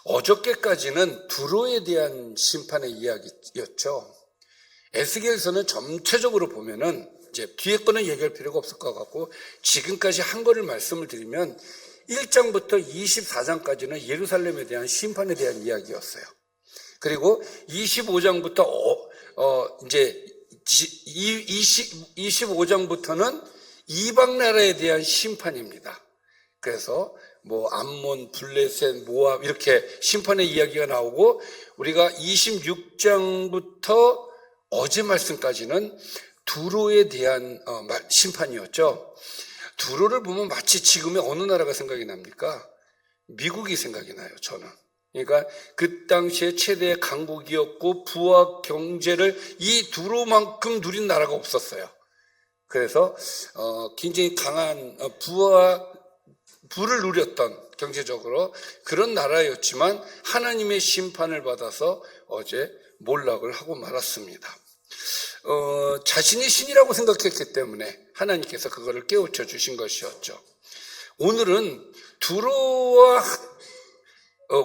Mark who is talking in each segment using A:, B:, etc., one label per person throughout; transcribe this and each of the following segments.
A: 어저께까지는 두로에 대한 심판의 이야기였죠. 에스겔서는 전체적으로 보면은 이제 뒤에 거는 얘기할 필요가 없을 것 같고, 지금까지 한 거를 말씀을 드리면 1장부터 24장까지는 예루살렘에 대한 심판에 대한 이야기였어요. 그리고 25장부터 이제 25장부터는 이방 나라에 대한 심판입니다. 그래서 뭐 암몬, 블레셋, 모압 이렇게 심판의 이야기가 나오고, 우리가 26장부터 어제 말씀까지는 두로에 대한 심판이었죠. 두로를 보면 마치 지금의 어느 나라가 생각이 납니까? 미국이 생각이 나요, 저는. 그러니까 그 당시에 최대의 강국이었고 부와 경제를 이 두로만큼 누린 나라가 없었어요. 그래서 굉장히 강한 부를 누렸던 경제적으로 그런 나라였지만 하나님의 심판을 받아서 어제 몰락을 하고 말았습니다. 자신이 신이라고 생각했기 때문에 하나님께서 그거를 깨우쳐 주신 것이었죠. 오늘은 두로와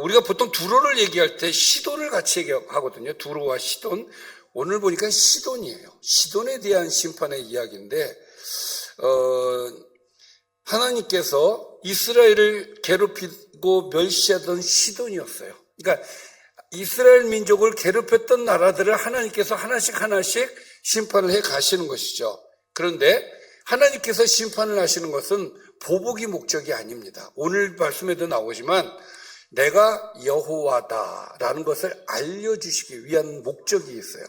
A: 우리가 보통 두로를 얘기할 때 시돈을 같이 얘기하거든요. 두로와 시돈. 오늘 보니까 시돈이에요. 시돈에 대한 심판의 이야기인데, 하나님께서 이스라엘을 괴롭히고 멸시하던 시돈이었어요. 그러니까 이스라엘 민족을 괴롭혔던 나라들을 하나님께서 하나씩 심판을 해 가시는 것이죠. 그런데 하나님께서 심판을 하시는 것은 보복이 목적이 아닙니다. 오늘 말씀에도 나오지만 내가 여호와다라는 것을 알려주시기 위한 목적이 있어요.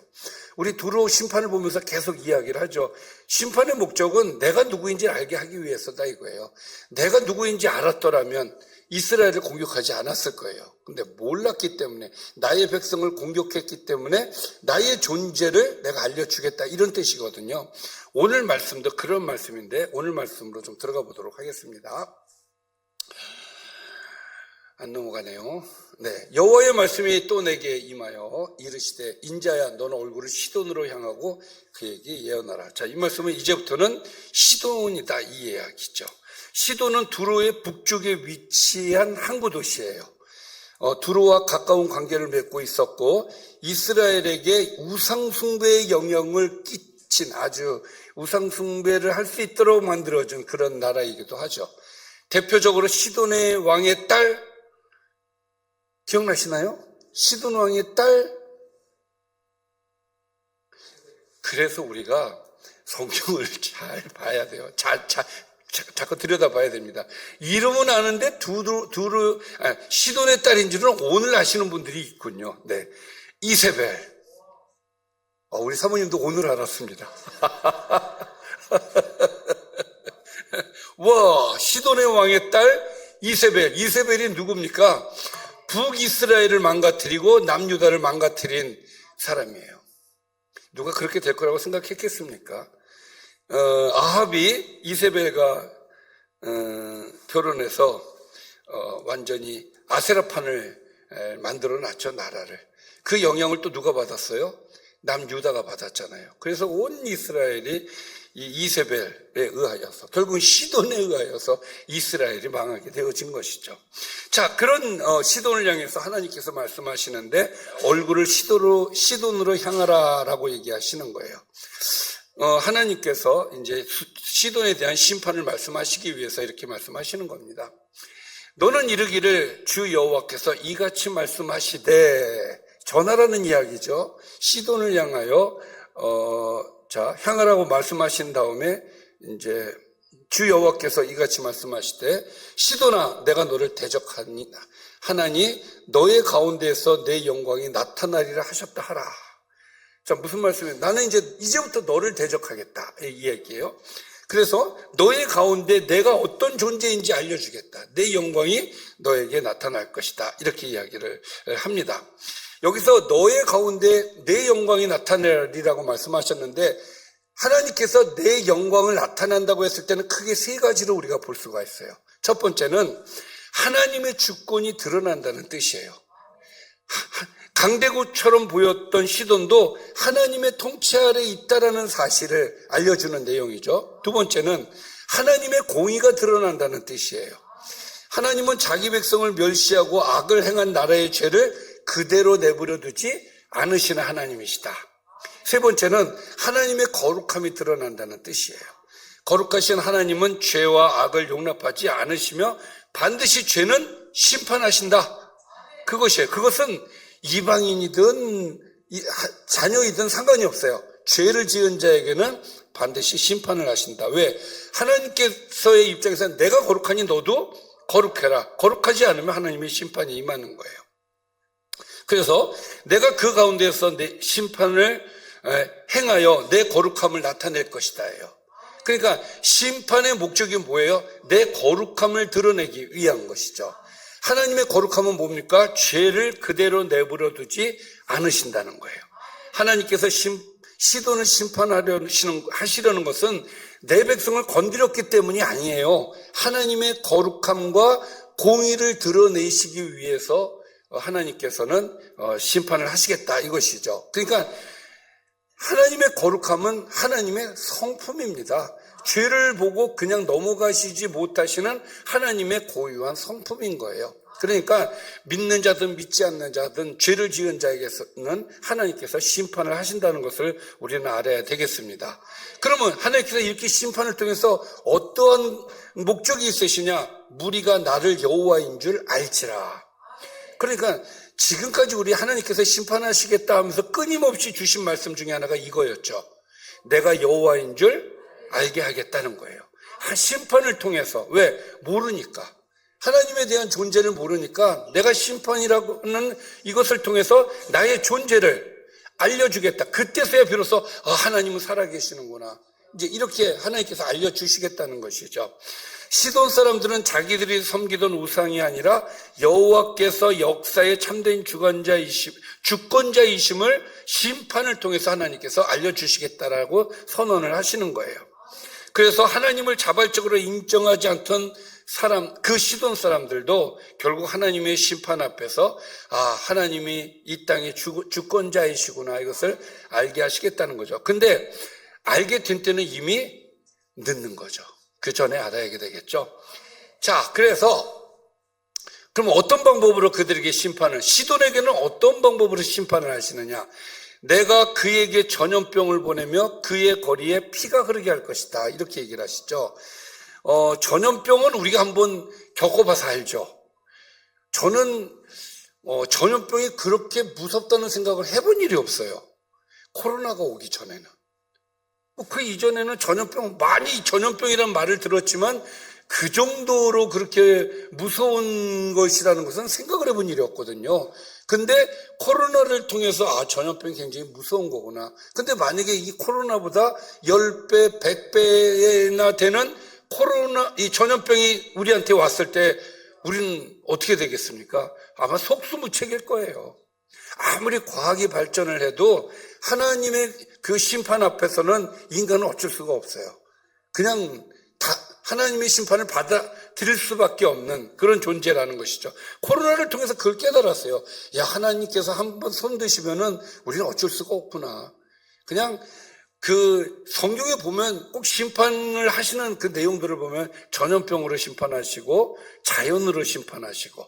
A: 우리 두로 심판을 보면서 계속 이야기를 하죠. 심판의 목적은 내가 누구인지 알게 하기 위해서다 이거예요. 내가 누구인지 알았더라면 이스라엘을 공격하지 않았을 거예요. 근데 몰랐기 때문에, 나의 백성을 공격했기 때문에 나의 존재를 내가 알려주겠다, 이런 뜻이거든요. 오늘 말씀도 그런 말씀인데 오늘 말씀으로 좀 들어가 보도록 하겠습니다. 안 넘어가네요. 네, 여호와의 말씀이 또 내게 임하여 이르시되 인자야 너는 얼굴을 시돈으로 향하고 그에게 예언하라. 자, 이 말씀은 이제부터는 시돈이다 이 이야기죠. 시돈은 두로의 북쪽에 위치한 항구 도시예요. 두로와 가까운 관계를 맺고 있었고 이스라엘에게 우상숭배의 영향을 끼친, 아주 우상숭배를 할 수 있도록 만들어준 그런 나라이기도 하죠. 대표적으로 시돈의 왕의 딸 기억나시나요? 시돈 왕의 딸. 그래서 우리가 성경을 잘 봐야 돼요. 자꾸 들여다봐야 됩니다. 이름은 아는데 시돈의 딸인 줄은 오늘 아시는 분들이 있군요. 네, 이세벨. 우리 사모님도 오늘 알았습니다. 와, 시돈의 왕의 딸 이세벨. 이세벨이 누굽니까? 북이스라엘을 망가뜨리고 남유다를 망가뜨린 사람이에요. 누가 그렇게 될 거라고 생각했겠습니까? 아합이 이세벨과 결혼해서 완전히 아세라판을 만들어 놨죠, 나라를. 그 영향을 또 누가 받았어요? 남유다가 받았잖아요. 그래서 온 이스라엘이 이 이세벨에 의하여서, 결국은 시돈에 의하여서 이스라엘이 망하게 되어진 것이죠. 자, 그런 시돈을 향해서 하나님께서 말씀하시는데 얼굴을 시돈으로 향하라라고 얘기하시는 거예요. 하나님께서 이제 시돈에 대한 심판을 말씀하시기 위해서 이렇게 말씀하시는 겁니다. 너는 이르기를 주 여호와께서 이같이 말씀하시되, 전하라는 이야기죠. 시돈을 향하여 향하라고 말씀하신 다음에 이제 주 여호와께서 이같이 말씀하시되 시돈아 내가 너를 대적하니 하나니 너의 가운데에서 내 영광이 나타나리라 하셨다 하라. 자, 무슨 말씀이에요? 나는 이제부터 너를 대적하겠다 이 얘기예요. 그래서 너의 가운데 내가 어떤 존재인지 알려주겠다. 내 영광이 너에게 나타날 것이다. 이렇게 이야기를 합니다. 여기서 너의 가운데 내 영광이 나타나리라고 말씀하셨는데, 하나님께서 내 영광을 나타난다고 했을 때는 크게 세 가지로 우리가 볼 수가 있어요. 첫 번째는 하나님의 주권이 드러난다는 뜻이에요. 강대국처럼 보였던 시돈도 하나님의 통치 아래 있다라는 사실을 알려주는 내용이죠. 두 번째는 하나님의 공의가 드러난다는 뜻이에요. 하나님은 자기 백성을 멸시하고 악을 행한 나라의 죄를 그대로 내버려 두지 않으시는 하나님이시다. 세 번째는 하나님의 거룩함이 드러난다는 뜻이에요. 거룩하신 하나님은 죄와 악을 용납하지 않으시며 반드시 죄는 심판하신다. 그것이에요. 그것은 이방인이든 자녀이든 상관이 없어요. 죄를 지은 자에게는 반드시 심판을 하신다. 왜? 하나님께서의 입장에서는 내가 거룩하니 너도 거룩해라. 거룩하지 않으면 하나님의 심판이 임하는 거예요. 그래서 내가 그 가운데서 내 심판을 행하여 내 거룩함을 나타낼 것이다예요. 그러니까 심판의 목적이 뭐예요? 내 거룩함을 드러내기 위한 것이죠. 하나님의 거룩함은 뭡니까? 죄를 그대로 내버려 두지 않으신다는 거예요. 하나님께서 시돈을 하시려는 것은 내 백성을 건드렸기 때문이 아니에요. 하나님의 거룩함과 공의를 드러내시기 위해서 하나님께서는 심판을 하시겠다 이것이죠. 그러니까 하나님의 거룩함은 하나님의 성품입니다. 죄를 보고 그냥 넘어가시지 못하시는 하나님의 고유한 성품인 거예요. 그러니까 믿는 자든 믿지 않는 자든 죄를 지은 자에게서는 하나님께서 심판을 하신다는 것을 우리는 알아야 되겠습니다. 그러면 하나님께서 이렇게 심판을 통해서 어떠한 목적이 있으시냐? 무리가 나를 여호와인 줄 알지라. 그러니까 지금까지 우리 하나님께서 심판하시겠다 하면서 끊임없이 주신 말씀 중에 하나가 이거였죠. 내가 여호와인 줄 알게 하겠다는 거예요. 심판을 통해서. 왜? 모르니까. 하나님에 대한 존재를 모르니까 내가 심판이라는 이것을 통해서 나의 존재를 알려주겠다. 그때서야 비로소 하나님은 살아계시는구나. 이제 이렇게 하나님께서 알려주시겠다는 것이죠. 시돈 사람들은 자기들이 섬기던 우상이 아니라 여호와께서 역사의 참된 주권자이심을 심판을 통해서 하나님께서 알려주시겠다라고 선언을 하시는 거예요. 그래서 하나님을 자발적으로 인정하지 않던 그 시돈 사람들도 결국 하나님의 심판 앞에서 하나님이 이 땅의 주권자이시구나 이것을 알게 하시겠다는 거죠. 근데 알게 된 때는 이미 늦는 거죠. 그 전에 알아야 되겠죠. 자, 그래서 그럼 어떤 방법으로 그들에게 시돈에게는 어떤 방법으로 심판을 하시느냐? 내가 그에게 전염병을 보내며 그의 거리에 피가 흐르게 할 것이다. 이렇게 얘기를 하시죠. 전염병은 우리가 한번 겪어봐서 알죠. 저는 전염병이 그렇게 무섭다는 생각을 해본 일이 없어요. 코로나가 오기 전에는. 그 이전에는 전염병이라는 말을 들었지만 그 정도로 그렇게 무서운 것이라는 것은 생각을 해본 일이 없거든요. 근데 코로나를 통해서 전염병이 굉장히 무서운 거구나. 근데 만약에 이 코로나보다 10배, 100배나 되는 이 전염병이 우리한테 왔을 때 우리는 어떻게 되겠습니까? 아마 속수무책일 거예요. 아무리 과학이 발전을 해도 하나님의 그 심판 앞에서는 인간은 어쩔 수가 없어요. 그냥 하나님의 심판을 받아들일 수밖에 없는 그런 존재라는 것이죠. 코로나를 통해서 그걸 깨달았어요. 하나님께서 한번 손드시면은 우리는 어쩔 수가 없구나. 그냥 그 성경에 보면 꼭 심판을 하시는 그 내용들을 보면 전염병으로 심판하시고 자연으로 심판하시고,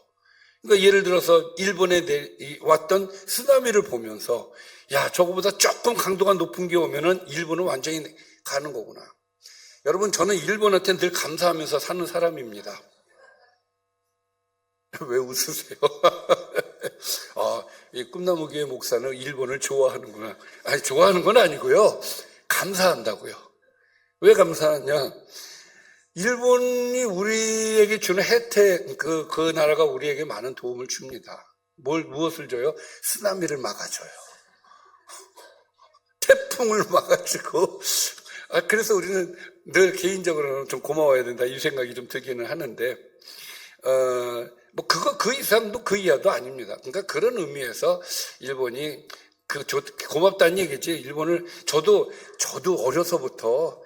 A: 그러니까 예를 들어서 일본에 왔던 쓰나미를 보면서 저거보다 조금 강도가 높은 게 오면은 일본은 완전히 가는 거구나. 여러분, 저는 일본한테 늘 감사하면서 사는 사람입니다. 왜 웃으세요? 이 꿈나무교회 목사는 일본을 좋아하는구나. 좋아하는 건 아니고요. 감사한다고요. 왜 감사하냐? 일본이 우리에게 주는 혜택, 그 나라가 우리에게 많은 도움을 줍니다. 무엇을 줘요? 쓰나미를 막아줘요. 태풍을 막아주고. 그래서 우리는 늘 개인적으로는 좀 고마워야 된다, 이 생각이 좀 들기는 하는데, 그 이상도 그 이하도 아닙니다. 그러니까 그런 의미에서 일본이 고맙다는 얘기지. 일본을, 저도 어려서부터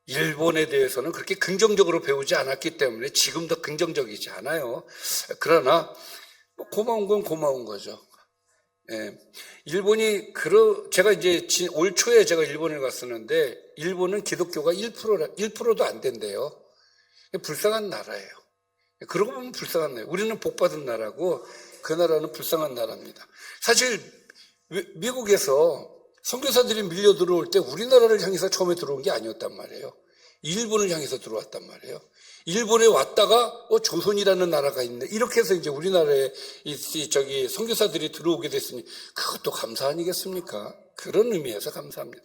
A: 일본에 대해서는 그렇게 긍정적으로 배우지 않았기 때문에 지금도 긍정적이지 않아요. 그러나, 고마운 건 고마운 거죠. 예. 제가 이제 올 초에 제가 일본을 갔었는데, 일본은 기독교가 1%도 안 된대요. 불쌍한 나라예요. 그러고 보면 불쌍한 나라예요. 우리는 복받은 나라고 그 나라는 불쌍한 나라입니다. 사실 미국에서 선교사들이 밀려 들어올 때 우리나라를 향해서 처음에 들어온 게 아니었단 말이에요. 일본을 향해서 들어왔단 말이에요. 일본에 왔다가 조선이라는 나라가 있네. 이렇게 해서 이제 우리나라에 선교사들이 들어오게 됐으니 그것도 감사 아니겠습니까? 그런 의미에서 감사합니다.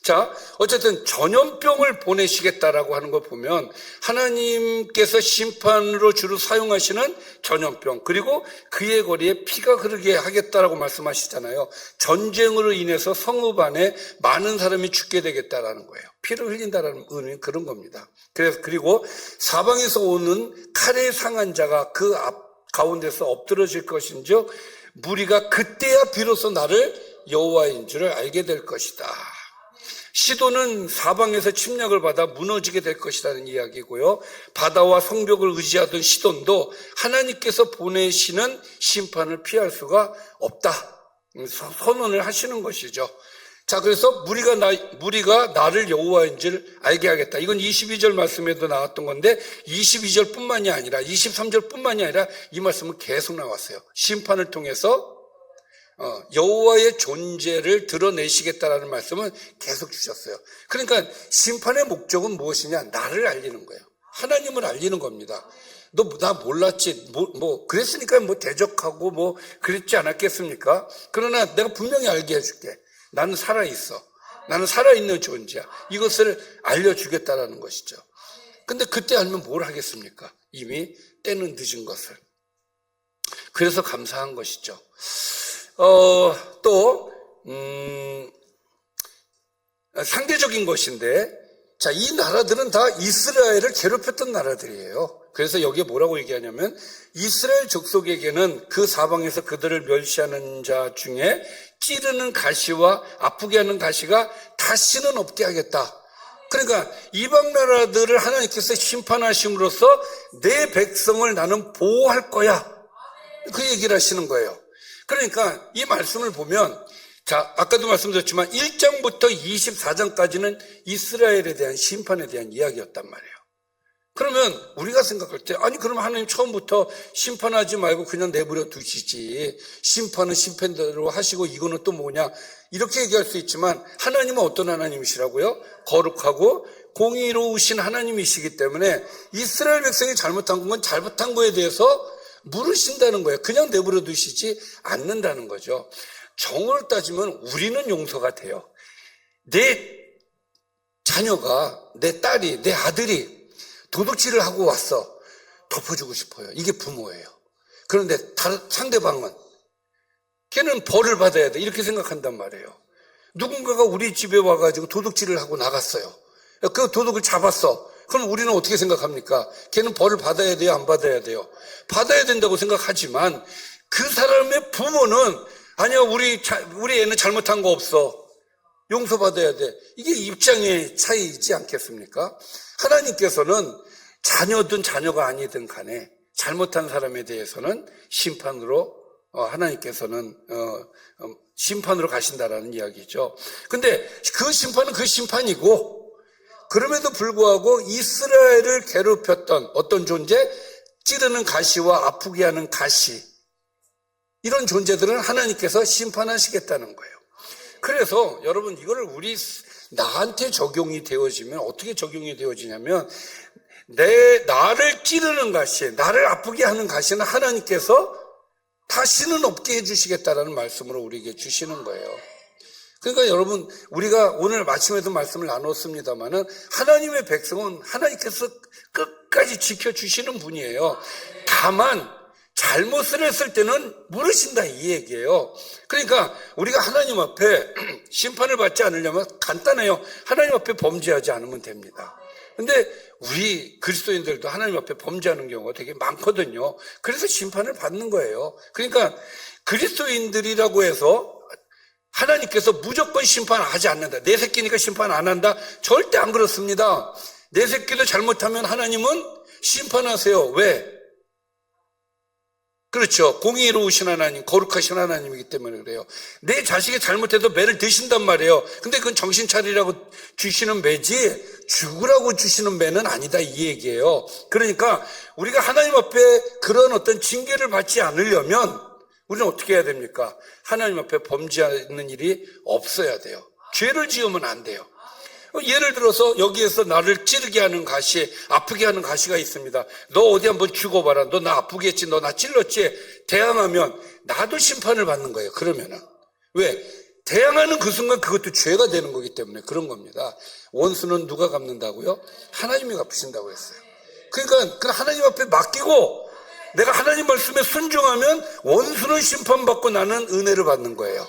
A: 자, 어쨌든 전염병을 보내시겠다라고 하는 걸 보면 하나님께서 심판으로 주로 사용하시는 전염병, 그리고 그의 거리에 피가 흐르게 하겠다라고 말씀하시잖아요. 전쟁으로 인해서 성읍 안에 많은 사람이 죽게 되겠다라는 거예요. 피를 흘린다라는 의미는 그런 겁니다. 그리고 사방에서 오는 칼에 상한 자가 그 가운데서 엎드러질 것인즉 무리가 그때야 비로소 나를 여호와인 줄을 알게 될 것이다. 시도는 사방에서 침략을 받아 무너지게 될 것이라는 이야기고요. 바다와 성벽을 의지하던 시돈도 하나님께서 보내시는 심판을 피할 수가 없다. 선언을 하시는 것이죠. 자, 그래서 무리가 나를 여호와인 줄 알게 하겠다. 이건 22절 말씀에도 나왔던 건데 22절뿐만이 아니라 23절뿐만이 아니라 이 말씀은 계속 나왔어요. 심판을 통해서 여호와의 존재를 드러내시겠다라는 말씀은 계속 주셨어요. 그러니까 심판의 목적은 무엇이냐? 나를 알리는 거예요. 하나님을 알리는 겁니다. 너 나 몰랐지? 그랬으니까 대적하고 그랬지 않았겠습니까? 그러나 내가 분명히 알게 해줄게. 나는 살아있어. 나는 살아있는 존재야. 이것을 알려주겠다라는 것이죠. 근데 그때 알면 뭘 하겠습니까? 이미 때는 늦은 것을. 그래서 감사한 것이죠. 상대적인 것인데, 자, 이 나라들은 다 이스라엘을 괴롭혔던 나라들이에요. 그래서 여기에 뭐라고 얘기하냐면, 이스라엘 족속에게는 그 사방에서 그들을 멸시하는 자 중에 찌르는 가시와 아프게 하는 가시가 다시는 없게 하겠다. 그러니까 이방 나라들을 하나님께서 심판하심으로써 내 백성을 나는 보호할 거야. 그 얘기를 하시는 거예요. 그러니까 이 말씀을 보면, 자, 아까도 말씀드렸지만 1장부터 24장까지는 이스라엘에 대한 심판에 대한 이야기였단 말이에요. 그러면 우리가 생각할 때, 아니 그러면 하나님 처음부터 심판하지 말고 그냥 내버려 두시지, 심판은 심판대로 하시고 이거는 또 뭐냐, 이렇게 얘기할 수 있지만 하나님은 어떤 하나님이시라고요? 거룩하고 공의로우신 하나님이시기 때문에 이스라엘 백성이 잘못한 건 잘못한 거에 대해서 물으신다는 거예요. 그냥 내버려 두시지 않는다는 거죠. 정으로 따지면 우리는 용서가 돼요. 내 자녀가, 내 딸이, 내 아들이 도둑질을 하고 왔어. 덮어주고 싶어요. 이게 부모예요. 그런데 상대방은 걔는 벌을 받아야 돼. 이렇게 생각한단 말이에요. 누군가가 우리 집에 와가지고 도둑질을 하고 나갔어요. 그 도둑을 잡았어. 그럼 우리는 어떻게 생각합니까? 걔는 벌을 받아야 돼요? 안 받아야 돼요? 받아야 된다고 생각하지만 그 사람의 부모는 아니야, 우리 애는 잘못한 거 없어. 용서받아야 돼. 이게 입장의 차이이지 않겠습니까? 하나님께서는 자녀든 자녀가 아니든 간에 잘못한 사람에 대해서는 심판으로 하나님께서는 심판으로 가신다라는 이야기죠. 근데 그 심판은 그 심판이고, 그럼에도 불구하고 이스라엘을 괴롭혔던 어떤 존재, 찌르는 가시와 아프게 하는 가시, 이런 존재들은 하나님께서 심판하시겠다는 거예요. 그래서 여러분, 이거를 나한테 적용이 되어지면 어떻게 적용이 되어지냐면, 나를 찌르는 가시, 나를 아프게 하는 가시는 하나님께서 다시는 없게 해주시겠다라는 말씀으로 우리에게 주시는 거예요. 그러니까 여러분, 우리가 오늘 아침에도 말씀을 나눴습니다마는 하나님의 백성은 하나님께서 끝까지 지켜주시는 분이에요. 다만 잘못을 했을 때는 물으신다, 이 얘기예요. 그러니까 우리가 하나님 앞에 심판을 받지 않으려면 간단해요. 하나님 앞에 범죄하지 않으면 됩니다. 근데 우리 그리스도인들도 하나님 앞에 범죄하는 경우가 되게 많거든요. 그래서 심판을 받는 거예요. 그러니까 그리스도인들이라고 해서 하나님께서 무조건 심판하지 않는다. 내 새끼니까 심판 안 한다. 절대 안 그렇습니다. 내 새끼도 잘못하면 하나님은 심판하세요. 왜? 그렇죠. 공의로우신 하나님, 거룩하신 하나님이기 때문에 그래요. 내 자식이 잘못해도 매를 드신단 말이에요. 근데 그건 정신 차리라고 주시는 매지 죽으라고 주시는 매는 아니다 이 얘기예요. 그러니까 우리가 하나님 앞에 그런 어떤 징계를 받지 않으려면 우리는 어떻게 해야 됩니까? 하나님 앞에 범죄하는 일이 없어야 돼요. 죄를 지으면 안 돼요. 예를 들어서 여기에서 나를 찌르게 하는 가시, 아프게 하는 가시가 있습니다. 너 어디 한번 죽어봐라. 너 나 아프게 했지. 너 나 찔렀지. 대항하면 나도 심판을 받는 거예요. 그러면은. 왜? 대항하는 그 순간 그것도 죄가 되는 거기 때문에 그런 겁니다. 원수는 누가 갚는다고요? 하나님이 갚으신다고 했어요. 그러니까 그 하나님 앞에 맡기고 내가 하나님 말씀에 순종하면 원수는 심판받고 나는 은혜를 받는 거예요.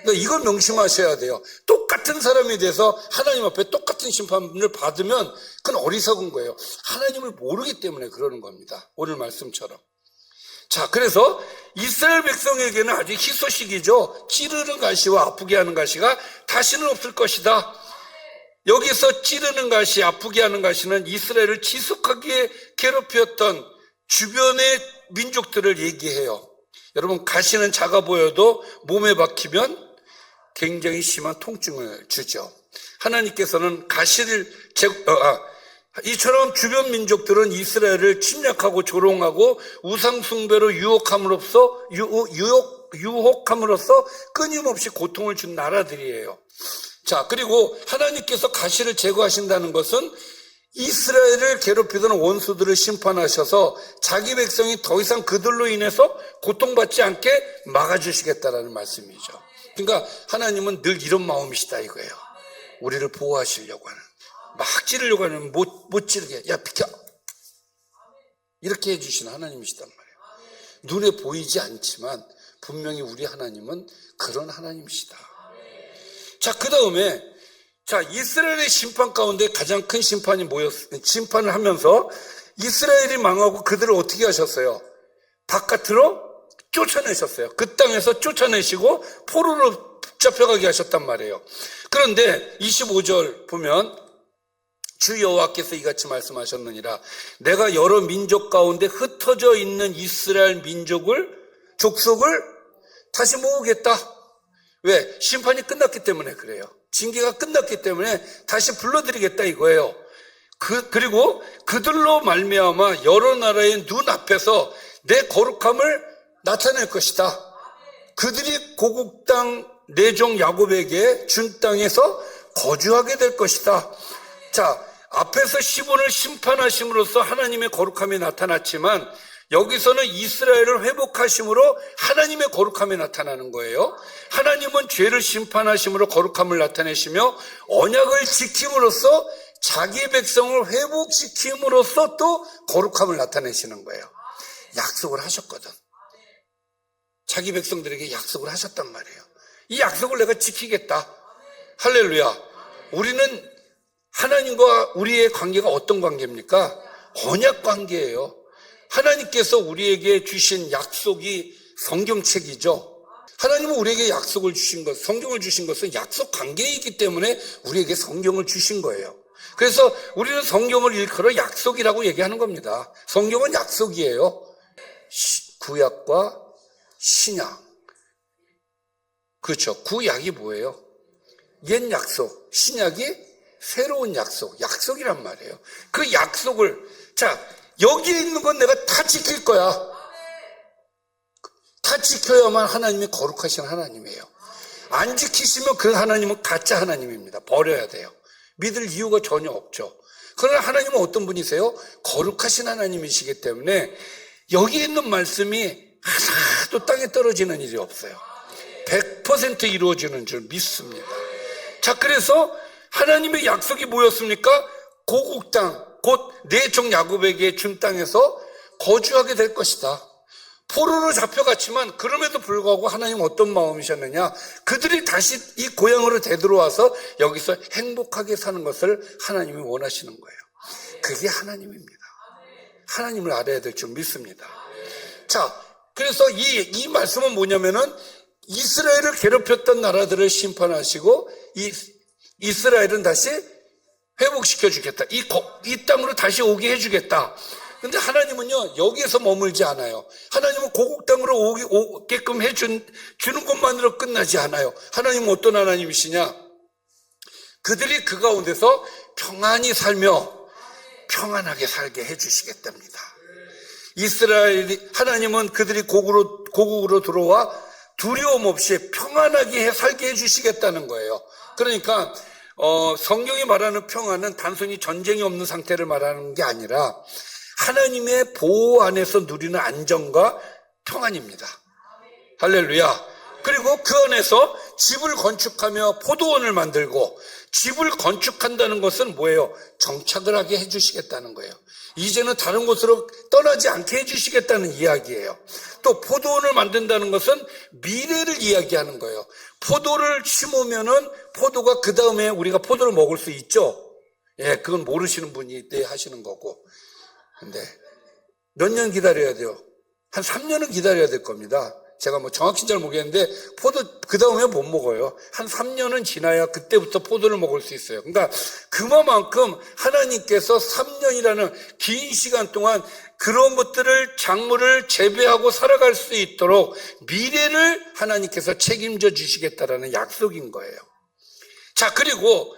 A: 그러니까 이걸 명심하셔야 돼요. 똑같은 사람이 돼서 하나님 앞에 똑같은 심판을 받으면 그건 어리석은 거예요. 하나님을 모르기 때문에 그러는 겁니다. 오늘 말씀처럼. 자, 그래서 이스라엘 백성에게는 아직 희소식이죠. 찌르는 가시와 아프게 하는 가시가 다시는 없을 것이다. 여기서 찌르는 가시, 아프게 하는 가시는 이스라엘을 지속하게 괴롭혔던 주변의 민족들을 얘기해요. 여러분, 가시는 작아 보여도 몸에 박히면 굉장히 심한 통증을 주죠. 하나님께서는 가시를 이처럼 주변 민족들은 이스라엘을 침략하고 조롱하고 우상숭배로 유혹함으로써 끊임없이 고통을 준 나라들이에요. 자, 그리고 하나님께서 가시를 제거하신다는 것은 이스라엘을 괴롭히던 원수들을 심판하셔서 자기 백성이 더 이상 그들로 인해서 고통받지 않게 막아주시겠다라는 말씀이죠. 그러니까 하나님은 늘 이런 마음이시다 이거예요. 우리를 보호하시려고 하는, 막 찌르려고 하는 못 찌르게, 야 비켜, 이렇게 해주시는 하나님이시단 말이에요. 눈에 보이지 않지만 분명히 우리 하나님은 그런 하나님이시다. 자, 그 다음에 이스라엘의 심판 가운데 가장 큰 심판이 심판을 하면서 이스라엘이 망하고 그들을 어떻게 하셨어요? 바깥으로 쫓아내셨어요. 그 땅에서 쫓아내시고 포로로 붙잡혀가게 하셨단 말이에요. 그런데 25절 보면 주 여호와께서 이같이 말씀하셨느니라. 내가 여러 민족 가운데 흩어져 있는 이스라엘 족속을 다시 모으겠다. 왜? 심판이 끝났기 때문에 그래요. 징계가 끝났기 때문에 다시 불러드리겠다 이거예요. 그리고 그들로 말미암아 여러 나라의 눈앞에서 내 거룩함을 나타낼 것이다. 그들이 고국 땅 내 종 야곱에게 준 땅에서 거주하게 될 것이다. 자, 앞에서 시본을 심판하심으로써 하나님의 거룩함이 나타났지만 여기서는 이스라엘을 회복하심으로 하나님의 거룩함이 나타나는 거예요. 하나님은 죄를 심판하심으로 거룩함을 나타내시며 언약을 지킴으로써 자기 백성을 회복시킴으로써 또 거룩함을 나타내시는 거예요. 약속을 하셨거든. 자기 백성들에게 약속을 하셨단 말이에요. 이 약속을 내가 지키겠다. 할렐루야. 우리는 하나님과 우리의 관계가 어떤 관계입니까? 언약 관계예요. 하나님께서 우리에게 주신 약속이 성경책이죠. 하나님은 우리에게 약속을 주신 것, 성경을 주신 것은 약속 관계이기 때문에 우리에게 성경을 주신 거예요. 그래서 우리는 성경을 일컬어 약속이라고 얘기하는 겁니다. 성경은 약속이에요. 구약과 신약. 그렇죠. 구약이 뭐예요? 옛 약속. 신약이 새로운 약속. 약속이란 말이에요. 그 약속을, 여기에 있는 건 내가 다 지킬 거야. 다 지켜야만 하나님이 거룩하신 하나님이에요. 안 지키시면 그 하나님은 가짜 하나님입니다. 버려야 돼요. 믿을 이유가 전혀 없죠. 그러나 하나님은 어떤 분이세요? 거룩하신 하나님이시기 때문에 여기 있는 말씀이 하나도 땅에 떨어지는 일이 없어요. 100% 이루어지는 줄 믿습니다. 자, 그래서 하나님의 약속이 뭐였습니까? 고국 땅, 곧 내 종 야곱에게 준 땅에서 거주하게 될 것이다. 포로로 잡혀갔지만 그럼에도 불구하고 하나님은 어떤 마음이셨느냐? 그들이 다시 이 고향으로 되돌아와서 여기서 행복하게 사는 것을 하나님이 원하시는 거예요. 그게 하나님입니다. 하나님을 알아야 될 줄 믿습니다. 자, 그래서 이 말씀은 뭐냐면은 이스라엘을 괴롭혔던 나라들을 심판하시고 이스라엘은 다시 회복시켜 주겠다. 이 땅으로 다시 오게 해 주겠다. 근데 하나님은요, 여기에서 머물지 않아요. 하나님은 고국 땅으로 오게끔 주는 것만으로 끝나지 않아요. 하나님은 어떤 하나님이시냐? 그들이 그 가운데서 평안히 살며 평안하게 살게 해주시겠답니다. 하나님은 그들이 고국으로 들어와 두려움 없이 평안하게 살게 해주시겠다는 거예요. 그러니까 성경이 말하는 평안은 단순히 전쟁이 없는 상태를 말하는 게 아니라 하나님의 보호 안에서 누리는 안정과 평안입니다. 할렐루야. 그리고 그 안에서 집을 건축하며 포도원을 만들고, 집을 건축한다는 것은 뭐예요? 정착을 하게 해주시겠다는 거예요. 이제는 다른 곳으로 떠나지 않게 해주시겠다는 이야기예요. 또 포도원을 만든다는 것은 미래를 이야기하는 거예요. 포도를 심으면은 포도가 그 다음에 우리가 포도를 먹을 수 있죠. 예, 그건 모르시는 분이 하시는 거고. 근데 몇 년 기다려야 돼요? 한 3년은 기다려야 될 겁니다. 제가 정확히 잘 모르겠는데 포도 그 다음에 못 먹어요. 한 3년은 지나야 그때부터 포도를 먹을 수 있어요. 그러니까 그만큼 하나님께서 3년이라는 긴 시간 동안 그런 것들을 작물을 재배하고 살아갈 수 있도록 미래를 하나님께서 책임져 주시겠다라는 약속인 거예요. 자, 그리고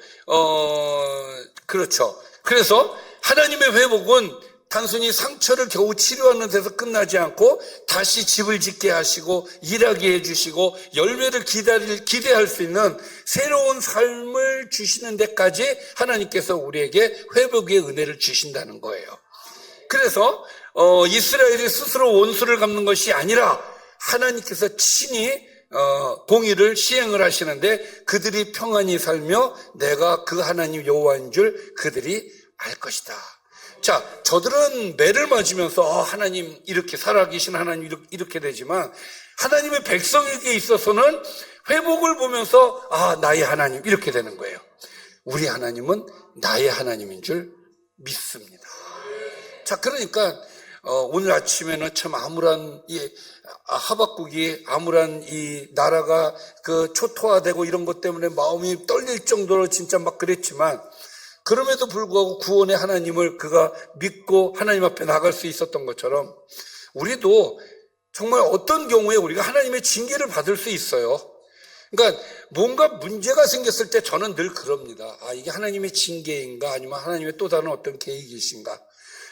A: 그렇죠. 그래서 하나님의 회복은 단순히 상처를 겨우 치료하는 데서 끝나지 않고 다시 집을 짓게 하시고 일하게 해주시고 열매를 기대할 수 있는 새로운 삶을 주시는 데까지 하나님께서 우리에게 회복의 은혜를 주신다는 거예요. 그래서 이스라엘이 스스로 원수를 갚는 것이 아니라 하나님께서 친히 공의를 시행을 하시는데 그들이 평안히 살며 내가 그 하나님 여호와인 줄 그들이 알 것이다. 자, 저들은 매를 맞으면서 하나님 이렇게 살아계신 하나님 이렇게 되지만 하나님의 백성에게 있어서는 회복을 보면서 나의 하나님 이렇게 되는 거예요. 우리 하나님은 나의 하나님인 줄 믿습니다. 자, 그러니까 오늘 아침에는 참 하박국이 암울한 이 나라가 초토화되고 이런 것 때문에 마음이 떨릴 정도로 진짜 막 그랬지만 그럼에도 불구하고 구원의 하나님을 그가 믿고 하나님 앞에 나갈 수 있었던 것처럼 우리도 정말 어떤 경우에 우리가 하나님의 징계를 받을 수 있어요. 그러니까 뭔가 문제가 생겼을 때 저는 늘 그럽니다. 이게 하나님의 징계인가 아니면 하나님의 또 다른 어떤 계획이신가.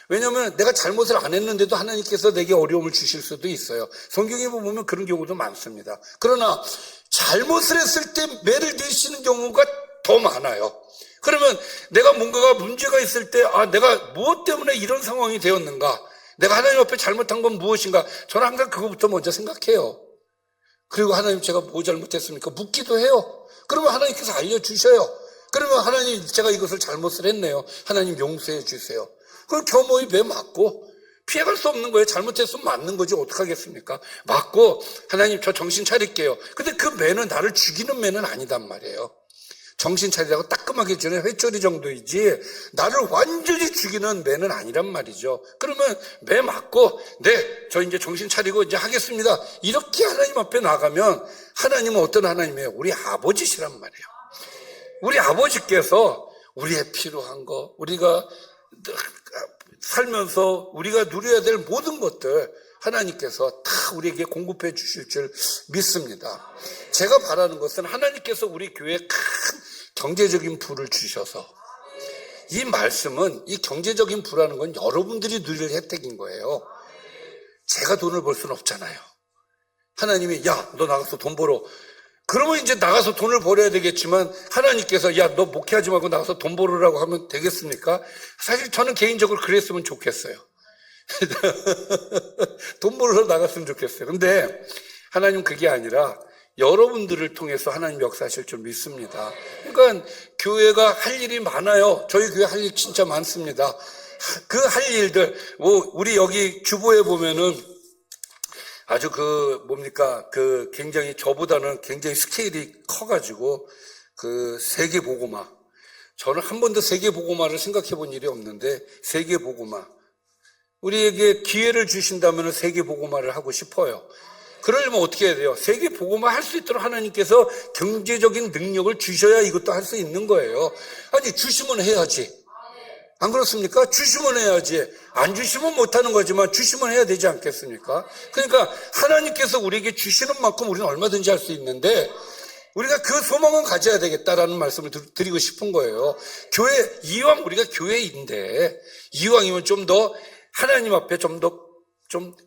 A: 왜냐하면 내가 잘못을 안 했는데도 하나님께서 내게 어려움을 주실 수도 있어요. 성경에 보면 그런 경우도 많습니다. 그러나 잘못을 했을 때 매를 드시는 경우가 더 많아요. 그러면 내가 뭔가가 문제가 있을 때 내가 무엇 때문에 이런 상황이 되었는가, 내가 하나님 앞에 잘못한 건 무엇인가, 저는 항상 그거부터 먼저 생각해요. 그리고 하나님 제가 뭐 잘못했습니까? 묻기도 해요. 그러면 하나님께서 알려주셔요. 그러면 하나님 제가 이것을 잘못을 했네요. 하나님 용서해 주세요. 그걸 겸허히 매 맞고 피해갈 수 없는 거예요. 잘못했으면 맞는 거지 어떡하겠습니까? 맞고 하나님 저 정신 차릴게요. 근데 그 매는 나를 죽이는 매는 아니단 말이에요. 정신 차리라고 따끔하게 주는 회초리 정도이지 나를 완전히 죽이는 매는 아니란 말이죠. 그러면 매 맞고 저 이제 정신 차리고 이제 하겠습니다. 이렇게 하나님 앞에 나가면 하나님은 어떤 하나님이에요? 우리 아버지시란 말이에요. 우리 아버지께서 우리의 필요한 거, 우리가 살면서 우리가 누려야 될 모든 것들 하나님께서 다 우리에게 공급해 주실 줄 믿습니다. 제가 바라는 것은 하나님께서 우리 교회에 큰 경제적인 부를 주셔서 이 말씀은 이 경제적인 부라는 건 여러분들이 누릴 혜택인 거예요. 제가 돈을 벌 수는 없잖아요. 하나님이 너 나가서 돈 벌어. 그러면 이제 나가서 돈을 벌어야 되겠지만 하나님께서 너 목회하지 말고 나가서 돈 벌으라고 하면 되겠습니까? 사실 저는 개인적으로 그랬으면 좋겠어요. 돈 벌러 나갔으면 좋겠어요. 근데 하나님 그게 아니라 여러분들을 통해서 하나님 역사하실 줄 믿습니다. 그러니까 교회가 할 일이 많아요. 저희 교회 할 일 진짜 많습니다. 그 할 일들 우리 여기 주보에 보면은 아주 굉장히 저보다는 굉장히 스케일이 커가지고 세계보고마, 저는 한 번도 세계보고마를 생각해 본 일이 없는데 세계보고마, 우리에게 기회를 주신다면 세계보고마를 하고 싶어요. 그러려면 어떻게 해야 돼요? 세계보고마 할 수 있도록 하나님께서 경제적인 능력을 주셔야 이것도 할 수 있는 거예요. 아니 주시면 해야지. 안 그렇습니까? 주시면 해야지. 안 주시면 못하는 거지만 주시면 해야 되지 않겠습니까? 그러니까 하나님께서 우리에게 주시는 만큼 우리는 얼마든지 할 수 있는데 우리가 그 소망은 가져야 되겠다라는 말씀을 드리고 싶은 거예요. 이왕 우리가 교회인데 이왕이면 좀 더 하나님 앞에 좀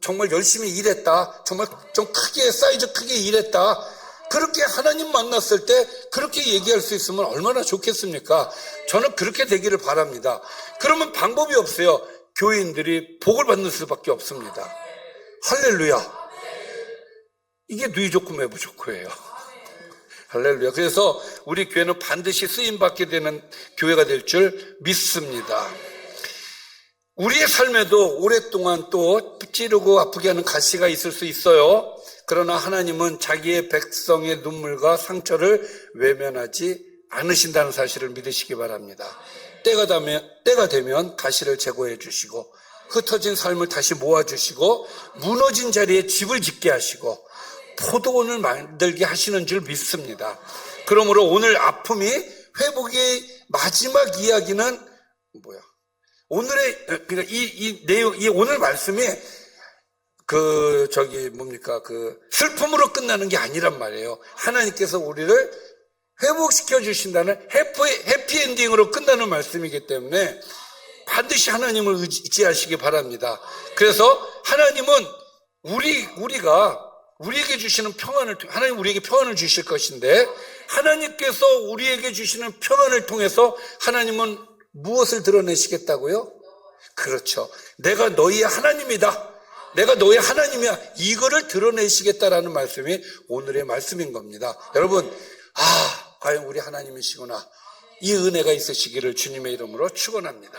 A: 정말 열심히 일했다. 정말 좀 사이즈 크게 일했다. 그렇게 하나님 만났을 때 그렇게 얘기할 수 있으면 얼마나 좋겠습니까? 저는 그렇게 되기를 바랍니다. 그러면 방법이 없어요. 교인들이 복을 받는 수밖에 없습니다. 할렐루야. 이게 누이 좋고 매부 좋고예요. 할렐루야. 그래서 우리 교회는 반드시 쓰임받게 되는 교회가 될 줄 믿습니다. 우리의 삶에도 오랫동안 또 찌르고 아프게 하는 가시가 있을 수 있어요. 그러나 하나님은 자기의 백성의 눈물과 상처를 외면하지 않으신다는 사실을 믿으시기 바랍니다. 때가 되면 가시를 제거해 주시고 흩어진 삶을 다시 모아주시고 무너진 자리에 집을 짓게 하시고 포도원을 만들게 하시는 줄 믿습니다. 그러므로 오늘 아픔이 회복의 마지막 이야기는 뭐야? 그러니까 이 내용, 오늘 말씀이 슬픔으로 끝나는 게 아니란 말이에요. 하나님께서 우리를 회복시켜 주신다는 해피엔딩으로 끝나는 말씀이기 때문에 반드시 하나님을 의지하시기 바랍니다. 그래서 하나님은 우리에게 주시는 하나님 우리에게 평안을 주실 것인데 하나님께서 우리에게 주시는 평안을 통해서 하나님은 무엇을 드러내시겠다고요? 그렇죠. 내가 너희의 하나님이다. 내가 너의 하나님이야. 이거를 드러내시겠다라는 말씀이 오늘의 말씀인 겁니다. 여러분, 과연 우리 하나님이시구나. 이 은혜가 있으시기를 주님의 이름으로 축원합니다.